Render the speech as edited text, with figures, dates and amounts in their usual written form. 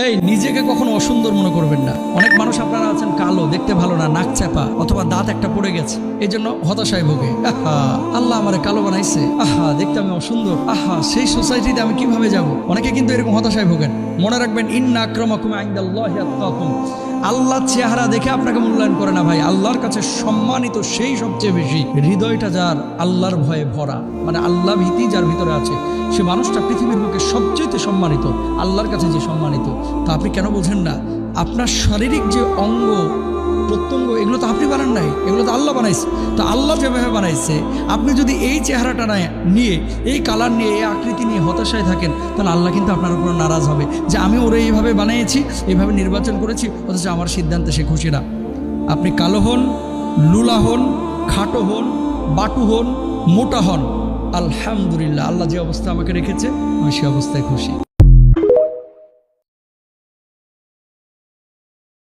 এই নিজেকে কখনো অসুন্দর মনে করবেন না। অনেক মানুষ আপনারা আছেন কালো, দেখতে ভালো না, নাক চাপা অথবা দাঁত একটা পড়ে গেছে, এই জন্য হতাশায় ভোগে। আহা, আল্লাহ আমারে কালো বানাইছে, আহা দেখতে আমি অসুন্দর, আহা সেই সোসাইটিতে আমি কিভাবে যাব। অনেকে কিন্তু এরকম হতাশায় ভোগেন। মনে রাখবেন, ইন্না আক্রামাকুম ইনদাল্লাহি আতকাকুম। আল্লাহ চেহারা দেখে আপনাকে মূল্যায়ন করে না ভাই। আল্লাহর কাছে সম্মানিত সেই সবচেয়ে বেশি হৃদয়টা যার আল্লাহর ভয়ে ভরা, মানে আল্লাহ ভীতি যার ভিতরে আছে, সে মানুষটা পৃথিবীর বুকে সবচেয়ে সম্মানিত, আল্লাহর কাছে যে সম্মানিত। তা আপনি কেন বোঝেন না? আপনার শারীরিক যে অঙ্গ প্রত্যঙ্গ, এগুলো তো আপনি বানান নাই, এগুলো তো আল্লাহ বানাইছে। তো আল্লাহ যেভাবে বানাইছে, আপনি যদি এই চেহারাটা নিয়ে, এই কালার নিয়ে, এই আকৃতি নিয়ে হতাশায় থাকেন, তাহলে আল্লাহ কিন্তু আপনার উপর নারাজ হবে যে আমি ওরে এইভাবে বানিয়েছি, এইভাবে নির্বাচন করেছি, অথচ আমার সিদ্ধান্তে সে খুশি না। আপনি কালো হন, লুলা হন, খাটো হন, বাটু হন, মোটা হন, আলহামদুলিল্লাহ, আল্লাহ যে অবস্থা আমাকে রেখেছে আমি সে অবস্থায় খুশি।